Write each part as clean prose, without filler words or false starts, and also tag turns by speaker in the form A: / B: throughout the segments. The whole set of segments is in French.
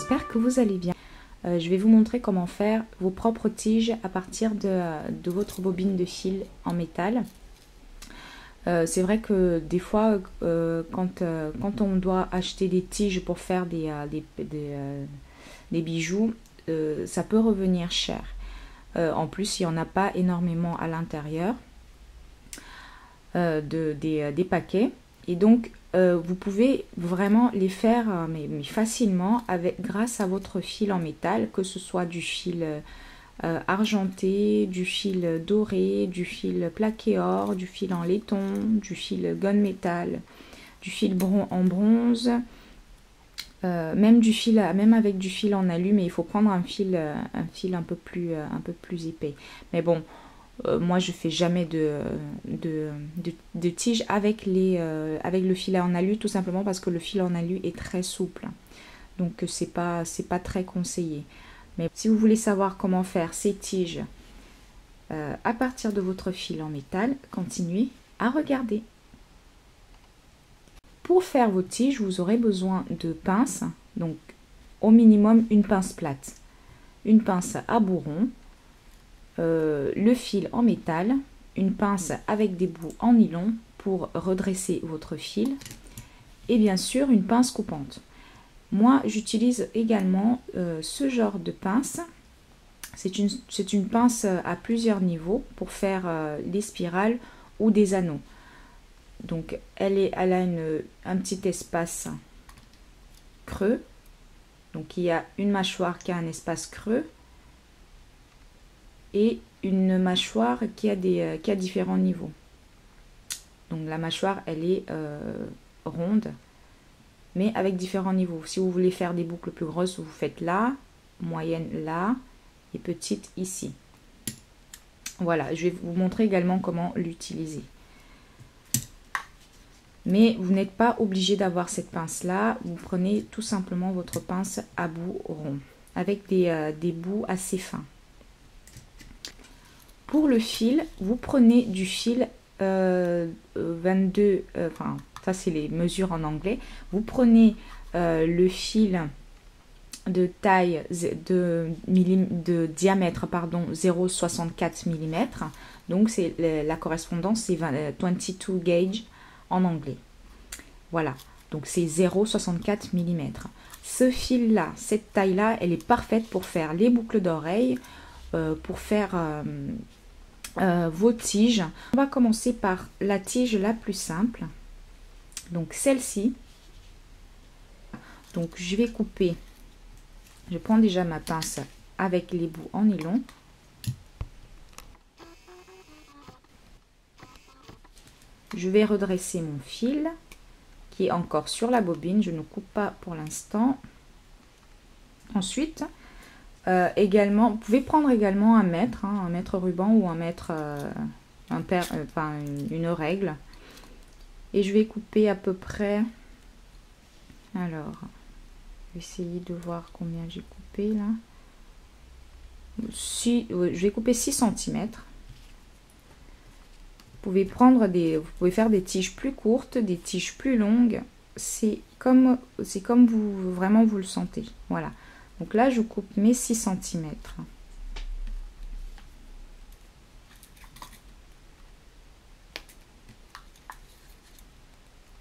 A: j'espère que vous allez bien. Je vais vous montrer comment faire vos propres tiges à partir de votre bobine de fil en métal. C'est vrai que des fois, quand on doit acheter des tiges pour faire des bijoux, ça peut revenir cher. En plus, il n'y en a pas énormément à l'intérieur des paquets. Et donc, vous pouvez vraiment les faire mais facilement grâce à votre fil en métal, que ce soit du fil argenté, du fil doré, du fil plaqué or, du fil en laiton, du fil gunmetal, du fil en bronze, même avec du fil en alu, mais il faut prendre un fil un peu plus épais. Mais bon, moi je fais jamais de tige avec le fil en alu, tout simplement parce que le fil en alu est très souple, donc c'est pas très conseillé. Mais si vous voulez savoir comment faire ces tiges à partir de votre fil en métal, continuez à regarder. Pour faire vos tiges, vous aurez besoin de pinces, donc au minimum une pince plate, une pince à bourron, le fil en métal, une pince avec des bouts en nylon pour redresser votre fil et bien sûr une pince coupante. Moi j'utilise également ce genre de pince. C'est une pince à plusieurs niveaux pour faire des spirales ou des anneaux. Donc elle a un petit espace creux. Donc il y a une mâchoire qui a un espace creux et une mâchoire qui a différents niveaux. Donc la mâchoire elle est ronde mais avec différents niveaux. Si vous voulez faire des boucles plus grosses, vous faites là, moyenne là et petite ici. Voilà, je vais vous montrer également comment l'utiliser. Mais vous n'êtes pas obligé d'avoir cette pince là, vous prenez tout simplement votre pince à bout rond avec des bouts assez fins. Pour le fil, vous prenez du fil 22, enfin ça c'est les mesures en anglais, vous prenez le fil de taille de diamètre pardon 0,64 mm, donc c'est la correspondance c'est 22 gauge en anglais. Voilà, donc c'est 0,64 mm. Ce fil là, cette taille là, elle est parfaite pour faire les boucles d'oreilles, pour faire vos tiges. On va commencer par la tige la plus simple, donc celle-ci. Donc je vais couper, je prends déjà ma pince avec les bouts en nylon. Je vais redresser mon fil qui est encore sur la bobine, je ne coupe pas pour l'instant. Ensuite, également, vous pouvez prendre également un mètre ruban ou un mètre, une règle. Et je vais couper à peu près, alors, je vais essayer de voir combien j'ai coupé là. Je vais couper 6 cm. Vous pouvez faire des tiges plus courtes, des tiges plus longues. C'est comme vous le sentez. Voilà. Donc là, je coupe mes 6 cm.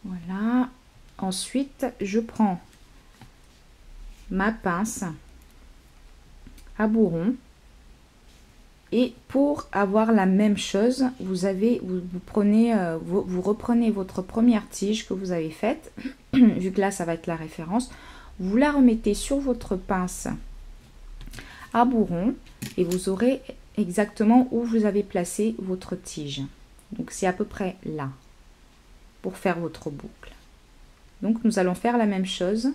A: Voilà. Ensuite, je prends ma pince à bourron. Et pour avoir la même chose, vous reprenez votre première tige que vous avez faite, vu que là ça va être la référence, vous la remettez sur votre pince à bourron et vous aurez exactement où vous avez placé votre tige. Donc c'est à peu près là pour faire votre boucle. Donc nous allons faire la même chose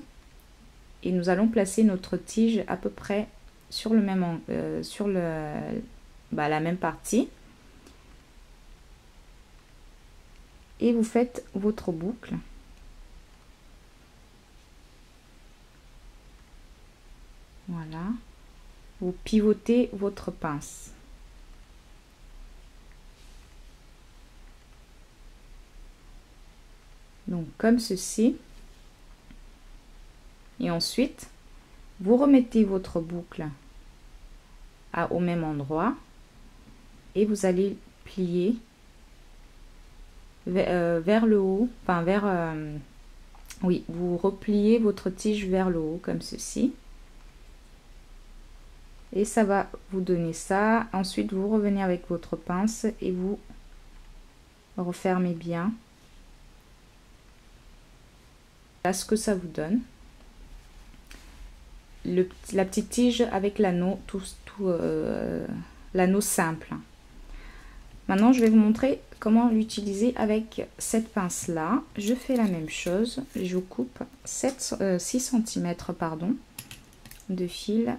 A: et nous allons placer notre tige à peu près sur le même la même partie et vous faites votre boucle. Voilà, vous pivotez votre pince. Donc comme ceci. Et ensuite Vous remettez votre boucle au même endroit et vous allez plier vers le haut, enfin oui, vous repliez votre tige vers le haut comme ceci. Et ça va vous donner ça. Ensuite, vous revenez avec votre pince et vous refermez bien. Voilà ce que ça vous donne. La petite tige avec l'anneau, l'anneau simple. Maintenant, je vais vous montrer comment l'utiliser avec cette pince là. Je fais la même chose. Je coupe 6 cm pardon, de fil.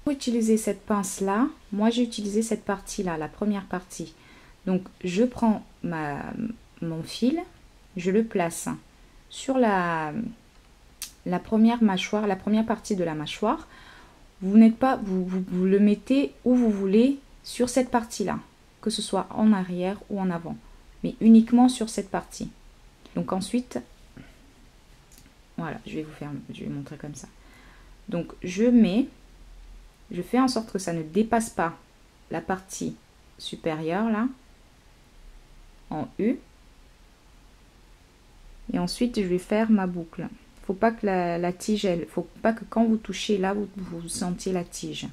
A: Pour utiliser cette pince là, moi j'ai utilisé cette partie là, la première partie. Donc je prends mon fil, je le place sur la première mâchoire, la première partie de la mâchoire. Vous n'êtes pas, vous le mettez où vous voulez sur cette partie là, que ce soit en arrière ou en avant, mais uniquement sur cette partie. Donc ensuite, voilà, je vais montrer comme ça. Donc je fais en sorte que ça ne dépasse pas la partie supérieure là, en U. Et ensuite, je vais faire ma boucle. Faut pas que la tige, faut pas que quand vous touchez là, vous sentiez la tige.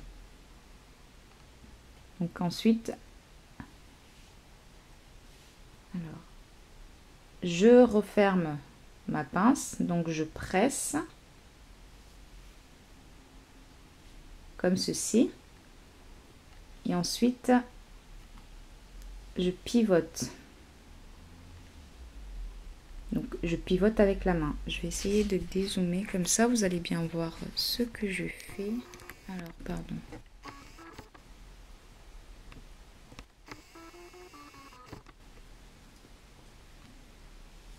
A: Donc ensuite, alors, je referme ma pince, donc je presse comme ceci. Et ensuite, je pivote. Donc, je pivote avec la main. Je vais essayer de dézoomer comme ça, vous allez bien voir ce que je fais. Alors, pardon.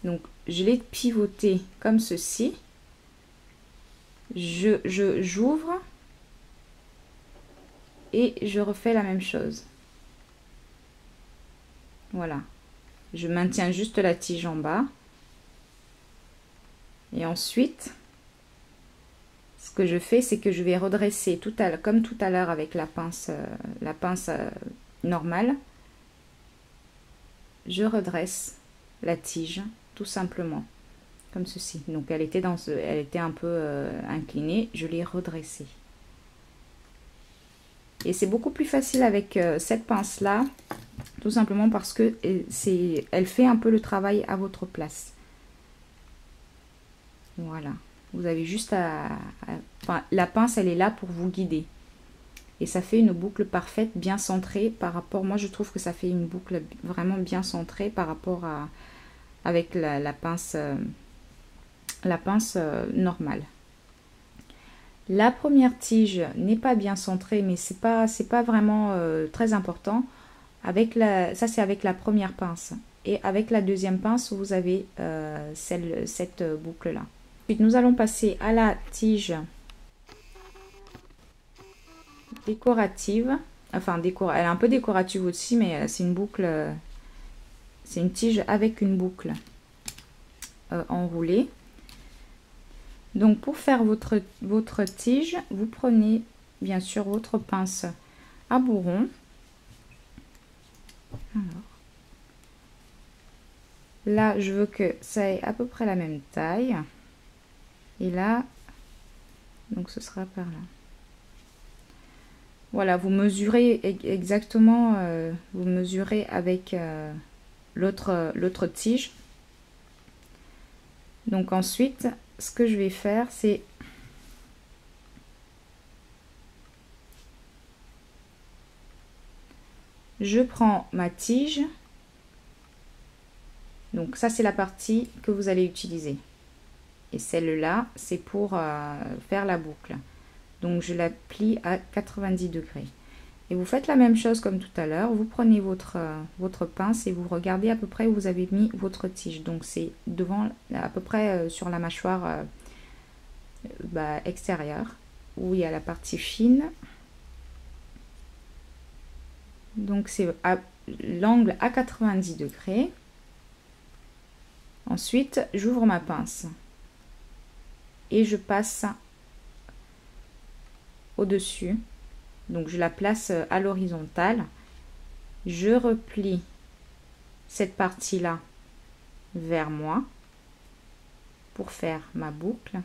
A: Donc, je l'ai pivoté comme ceci. J'ouvre et je refais la même chose. Voilà. Je maintiens juste la tige en bas. Et ensuite, ce que je fais, c'est que je vais redresser comme tout à l'heure avec la pince normale. Je redresse la tige tout simplement comme ceci. Donc elle était un peu inclinée, je l'ai redressée. Et c'est beaucoup plus facile avec cette pince là, tout simplement parce que elle fait un peu le travail à votre place. Voilà, vous avez juste enfin, la pince elle est là pour vous guider. Et ça fait une boucle parfaite, bien centrée par rapport, moi je trouve que ça fait une boucle vraiment bien centrée par rapport avec la pince normale. La première tige n'est pas bien centrée, mais c'est pas vraiment très important. Ça c'est avec la première pince. Et avec la deuxième pince, vous avez cette boucle là. Ensuite, nous allons passer à la tige décorative. Enfin, elle est un peu décorative aussi, mais c'est une boucle. C'est une tige avec une boucle enroulée. Donc, pour faire votre tige, vous prenez bien sûr votre pince à bourron. Alors, là, je veux que ça ait à peu près la même taille. Et là, donc ce sera par là. Voilà, vous mesurez exactement, vous mesurez avec l'autre tige. Donc ensuite, ce que je vais faire, c'est je prends ma tige. Donc ça, c'est la partie que vous allez utiliser. Et celle-là, c'est pour faire la boucle. Donc je la plie à 90 degrés. Et vous faites la même chose comme tout à l'heure. Vous prenez votre pince et vous regardez à peu près où vous avez mis votre tige. Donc c'est devant, à peu près sur la mâchoire extérieure, où il y a la partie fine. Donc c'est l'angle à 90 degrés. Ensuite, j'ouvre ma pince et je passe au-dessus. Donc je la place à l'horizontale. Je replie cette partie-là vers moi pour faire ma boucle.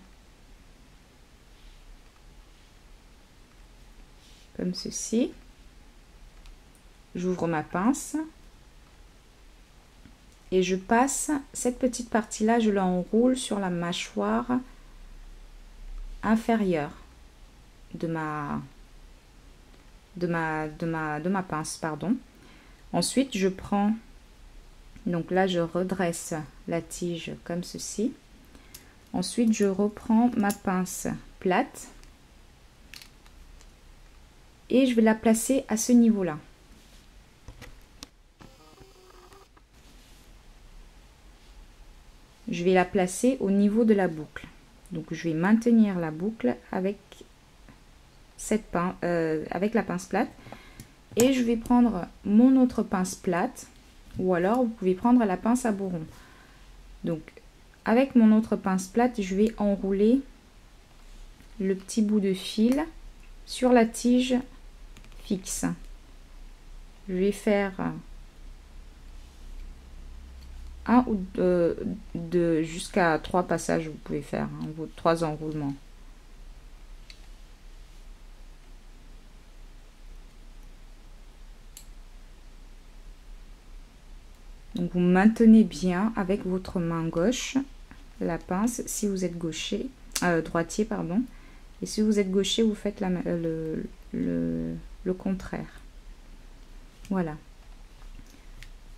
A: Comme ceci. J'ouvre ma pince. Et je passe cette petite partie-là, je l'enroule sur la mâchoire inférieure de ma pince, pardon. Ensuite, je prends, donc là, je redresse la tige comme ceci. Ensuite, je reprends ma pince plate et je vais la placer à ce niveau-là. Je vais la placer au niveau de la boucle. Donc, je vais maintenir la boucle avec avec la pince plate. Et je vais prendre mon autre pince plate. Ou alors, vous pouvez prendre la pince à bourron. Donc, avec mon autre pince plate, je vais enrouler le petit bout de fil sur la tige fixe. Je vais faire un ou deux jusqu'à 3 passages, vous pouvez faire 3 enroulements. Donc vous maintenez bien avec votre main gauche la pince si vous êtes droitier pardon, et si vous êtes gaucher vous faites le contraire. Voilà.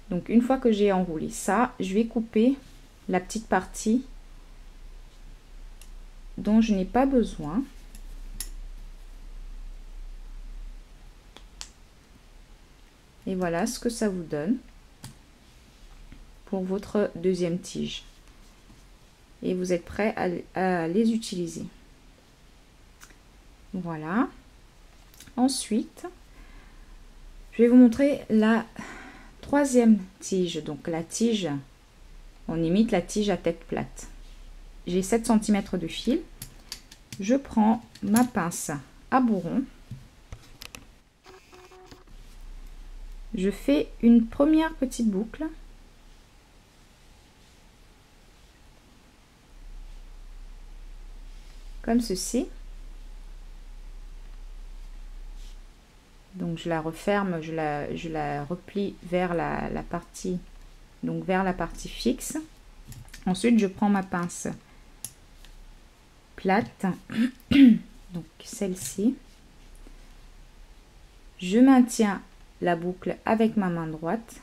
A: Donc une fois que j'ai enroulé ça, je vais couper la petite partie dont je n'ai pas besoin. Et voilà ce que ça vous donne pour votre deuxième tige. Et vous êtes prêt à les utiliser. Voilà. Ensuite, je vais vous montrer la troisième tige. Donc la tige, on imite la tige à tête plate. J'ai 7 cm de fil. Je prends ma pince à bourron. Je fais une première petite boucle. Comme ceci. Donc je la referme, je la replie vers la partie, donc vers la partie fixe. Ensuite, je prends ma pince plate, donc celle-ci. Je maintiens la boucle avec ma main droite,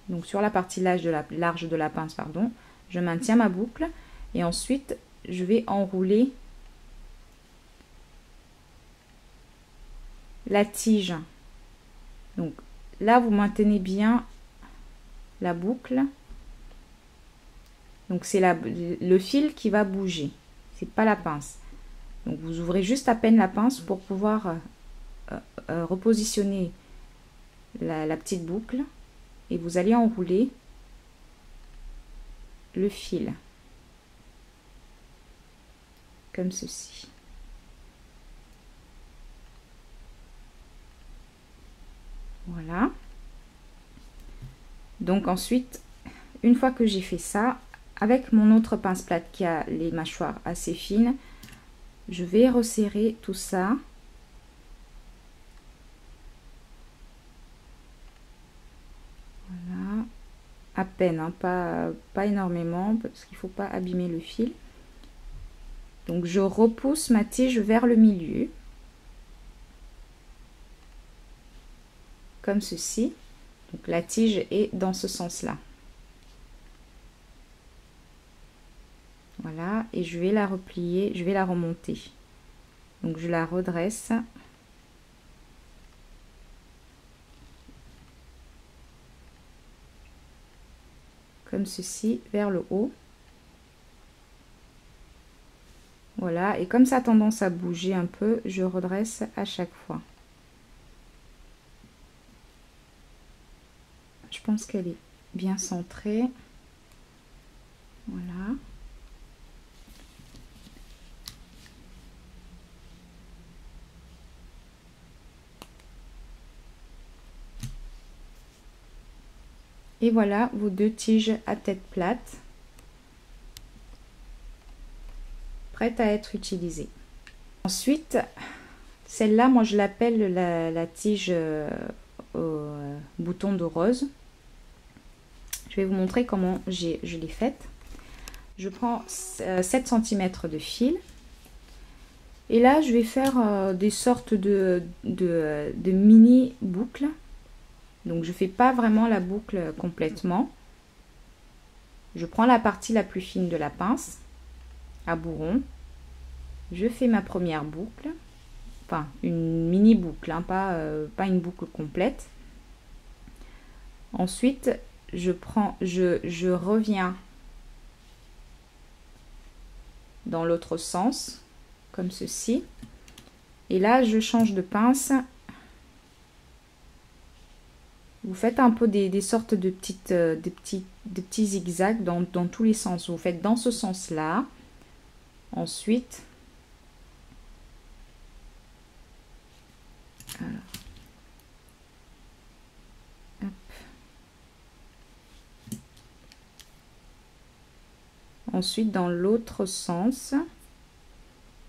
A: donc sur la partie large de la pince, pardon. Je maintiens ma boucle et ensuite je vais enrouler la tige. Donc là, vous maintenez bien la boucle. Donc c'est le fil qui va bouger, c'est pas la pince. Donc vous ouvrez juste à peine la pince pour pouvoir repositionner la petite boucle et vous allez enrouler le fil comme ceci. Voilà. Donc ensuite, une fois que j'ai fait ça, avec mon autre pince plate qui a les mâchoires assez fines, je vais resserrer tout ça. Voilà. À peine, hein, pas énormément, parce qu'il ne faut pas abîmer le fil. Donc je repousse ma tige vers le milieu. Comme ceci. Donc la tige est dans ce sens-là. Voilà, et je vais la replier, je vais la remonter. Donc je la redresse. Comme ceci, vers le haut. Voilà, et comme ça a tendance à bouger un peu, je redresse à chaque fois. Je pense qu'elle est bien centrée. Voilà. Et voilà vos 2 tiges à tête plate, prêtes à être utilisées. Ensuite, celle-là, moi je l'appelle la tige au bouton de rose. Je vais vous montrer comment je l'ai faite. Je prends 7 cm de fil. Et là, je vais faire des sortes de mini boucles. Donc, je ne fais pas vraiment la boucle complètement. Je prends la partie la plus fine de la pince à bourron. Je fais ma première boucle. Enfin, une mini boucle, hein, pas une boucle complète. Ensuite, je reviens dans l'autre sens, comme ceci. Et là, je change de pince. Vous faites un peu des sortes de petits zigzags dans tous les sens. Vous faites dans ce sens-là. Ensuite, alors, hop. Ensuite, dans l'autre sens.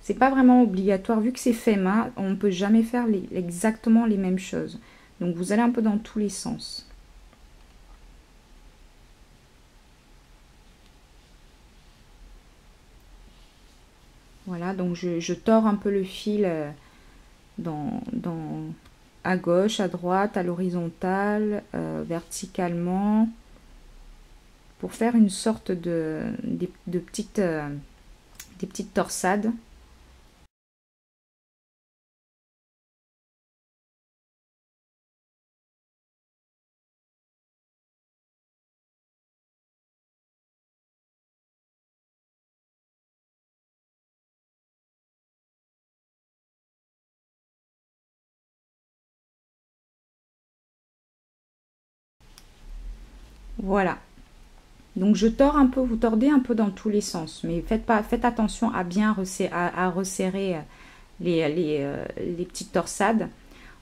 A: C'est pas vraiment obligatoire, vu que c'est fait main, on ne peut jamais faire exactement les mêmes choses. Donc vous allez un peu dans tous les sens. Voilà, donc je tords un peu le fil à gauche, à droite, à l'horizontale, verticalement, pour faire une sorte des petites torsades. Voilà. Donc je tords un peu, vous tordez un peu dans tous les sens, mais faites attention à bien resserrer les petites torsades.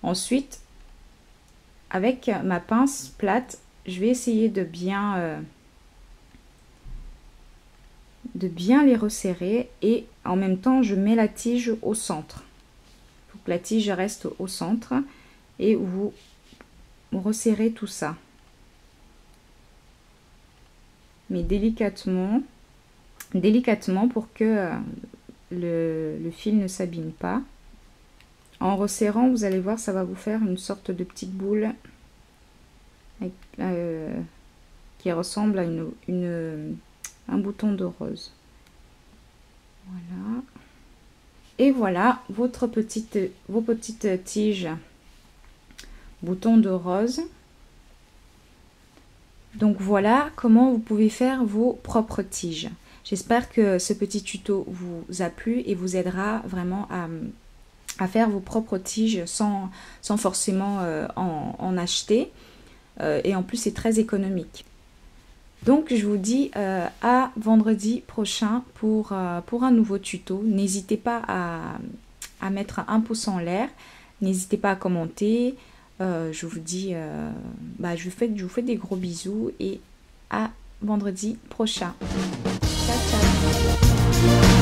A: Ensuite, avec ma pince plate, je vais essayer de bien les resserrer, et en même temps je mets la tige au centre. Il faut que la tige reste au centre et vous resserrez tout ça. Mais délicatement pour que le fil ne s'abîme pas. En resserrant, vous allez voir, ça va vous faire une sorte de petite boule qui ressemble à un bouton de rose. Voilà. Et voilà vos petites tiges bouton de rose. Donc voilà comment vous pouvez faire vos propres tiges. J'espère que ce petit tuto vous a plu et vous aidera vraiment à faire vos propres tiges sans forcément en acheter. Et en plus, c'est très économique. Donc je vous dis à vendredi prochain pour un nouveau tuto. N'hésitez pas à mettre un pouce en l'air. N'hésitez pas à commenter. Je vous dis, je vous fais des gros bisous et à vendredi prochain. Ciao, ciao.